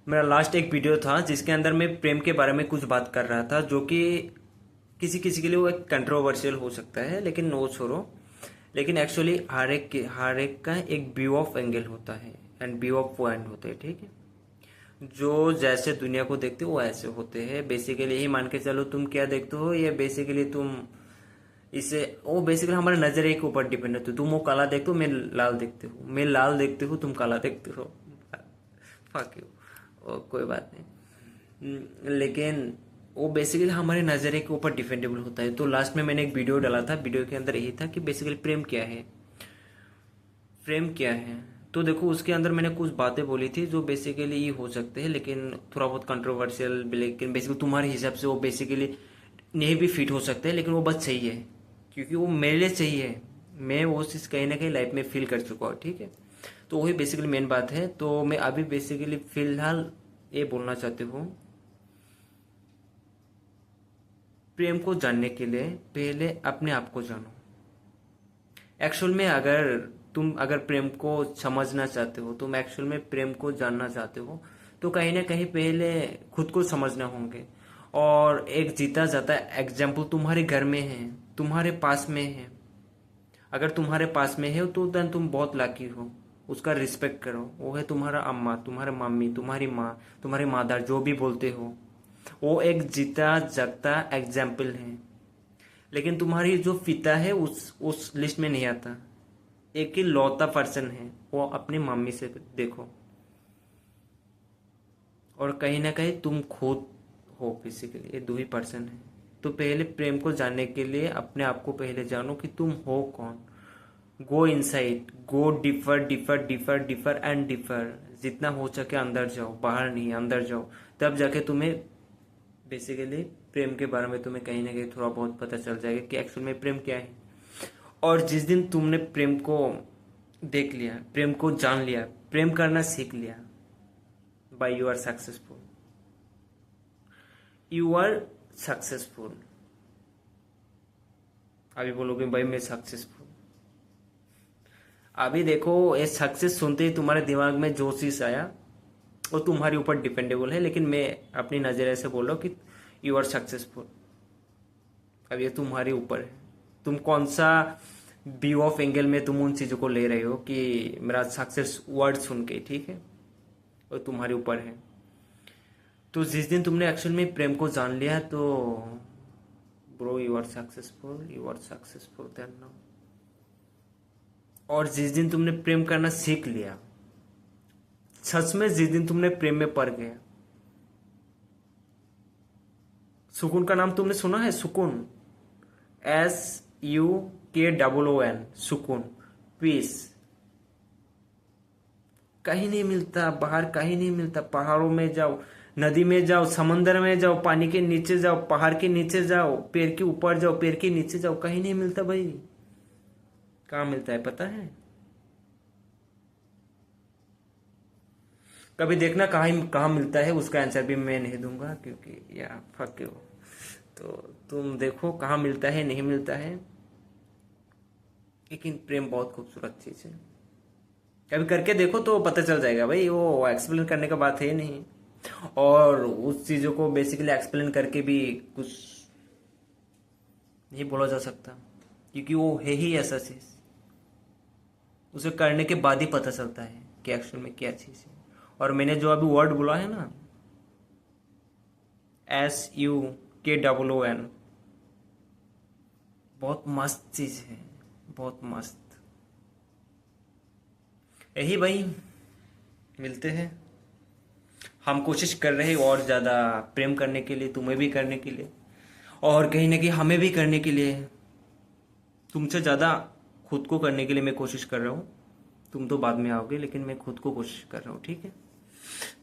मेरा लास्ट एक वीडियो था जिसके अंदर मैं प्रेम के बारे में कुछ बात कर रहा था, जो कि किसी किसी के लिए वो एक कंट्रोवर्शियल हो सकता है, लेकिन वो छोड़ो। लेकिन एक्चुअली हर एक का एक व्यू ऑफ एंगल होता है एंड व्यू ऑफ पॉइंट होते हैं, ठीक है। जो जैसे दुनिया को देखते हो वो ऐसे होते हैं। बेसिकली यही मान के चलो, तुम क्या देखते हो ये बेसिकली तुम इसे वो बेसिकली हमारे नजरिए के ऊपर डिपेंड होती है। तुम वो काला देखते हो, मैं लाल देखते हो, मैं लाल देखते हो, तुम काला देखते हो। फक यू, कोई बात नहीं। लेकिन वो बेसिकली हमारे नजरिए के ऊपर डिपेंडेबल होता है। तो लास्ट में मैंने एक वीडियो डाला था, वीडियो के अंदर यही था कि बेसिकली प्रेम क्या है, प्रेम क्या है। तो देखो उसके अंदर मैंने कुछ बातें बोली थी जो बेसिकली ये हो सकते हैं, लेकिन थोड़ा बहुत कंट्रोवर्शियल, लेकिन बेसिकली तुम्हारे हिसाब से वो बेसिकली नहीं भी फिट हो सकते हैं, लेकिन वो बस सही है क्योंकि वो मेरे लिए सही है। मैं वो चीज़ कहीं ना कहीं लाइफ में फील कर चुका हूँ, ठीक है। तो वही बेसिकली मेन बात है। तो मैं अभी बेसिकली फिलहाल ये बोलना चाहती हूँ, प्रेम को जानने के लिए पहले अपने आप को जानो। एक्चुअल में अगर प्रेम को समझना चाहते हो, तुम एक्चुअल में प्रेम को जानना चाहते हो, तो कहीं ना कहीं पहले खुद को समझना होंगे। और एक जीता जाता एग्जाम्पल तुम्हारे घर में है, तुम्हारे पास में है। अगर तुम्हारे पास में है तो देन तुम बहुत लाकी हो, उसका रिस्पेक्ट करो। वो है तुम्हारा अम्मा, तुम्हारे मम्मी, तुम्हारी माँ, तुम्हारे मादार, जो भी बोलते हो, वो एक जीता जागता एग्जाम्पल है। लेकिन तुम्हारी जो पिता है उस लिस्ट में नहीं आता। एक ही लौता पर्सन है, वो अपनी मम्मी से देखो। और कहीं ना कहीं तुम खुद हो, बेसिकली ये दो ही पर्सन है। तो पहले प्रेम को जानने के लिए अपने आप को पहले जानो कि तुम हो कौन। Go inside, go differ differ differ differ and differ. जितना हो सके अंदर जाओ, बाहर नहीं, अंदर जाओ। तब जाके तुम्हें बेसिकली प्रेम के बारे में तुम्हें कहीं ना कहीं थोड़ा बहुत पता चल जाएगा कि एक्चुअल में प्रेम क्या है। और जिस दिन तुमने प्रेम को देख लिया, प्रेम को जान लिया, प्रेम करना सीख लिया, by you are successful, you are successful. अभी बोलोगे भाई मैं सक्सेसफुल, अभी देखो ये सक्सेस सुनते ही तुम्हारे दिमाग में जो चीज आया वो तुम्हारे ऊपर डिपेंडेबल है। लेकिन मैं अपनी नजरिए से बोल रहा हूँ कि यू आर सक्सेसफुल। अब ये तुम्हारे ऊपर है, तुम कौन सा व्यू ऑफ एंगल में तुम उन चीजों को ले रहे हो कि मेरा सक्सेस वर्ड सुन के, ठीक है। वो तुम्हारे ऊपर है। तो जिस दिन तुमने एक्चुअल में प्रेम को जान लिया, तो bro you are successful, you are successful then now. और जिस दिन तुमने प्रेम करना सीख लिया, सच में जिस दिन तुमने प्रेम में पड़ गया, सुकून का नाम तुमने सुना है? सुकून, SUKOON, सुकून, पीस। कहीं नहीं मिलता, बाहर कहीं नहीं मिलता। पहाड़ों में जाओ, नदी में जाओ, समंदर में जाओ, पानी के नीचे जाओ, पहाड़ के नीचे जाओ, पेड़ के ऊपर जाओ, पेड़ के नीचे जाओ, कहीं नहीं मिलता भाई। कहाँ मिलता है पता है? कभी देखना कहाँ कहाँ मिलता है, उसका आंसर भी मैं नहीं दूंगा क्योंकि या फक यू। तो तुम देखो कहाँ मिलता है, नहीं मिलता है। लेकिन प्रेम बहुत खूबसूरत चीज है, कभी करके देखो तो पता चल जाएगा भाई। वो एक्सप्लेन करने का बात है नहीं। और उस चीजों को बेसिकली एक्सप्लेन करके भी कुछ नहीं बोला जा सकता, क्योंकि वो है ही ऐसा चीज। उसे करने के बाद ही पता चलता है कि एक्चुअल में क्या चीज है। और मैंने जो अभी वर्ड बोला है ना, SUKOON, बहुत मस्त चीज है, बहुत मस्त। यही भाई, मिलते हैं। हम कोशिश कर रहे हैं और ज़्यादा प्रेम करने के लिए, तुम्हें भी करने के लिए, और कहीं ना कहीं हमें भी करने के लिए। तुमसे ज़्यादा खुद को करने के लिए मैं कोशिश कर रहा हूँ। तुम तो बाद में आओगे, लेकिन मैं खुद को कोशिश कर रहा हूँ, ठीक है।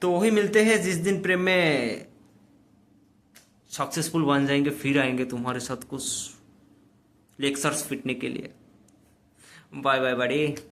तो वही मिलते हैं जिस दिन प्रेम में सक्सेसफुल बन जाएंगे, फिर आएंगे तुम्हारे साथ कुछ लेक्चर्स पिटने के लिए। बाय बाय बड़ी।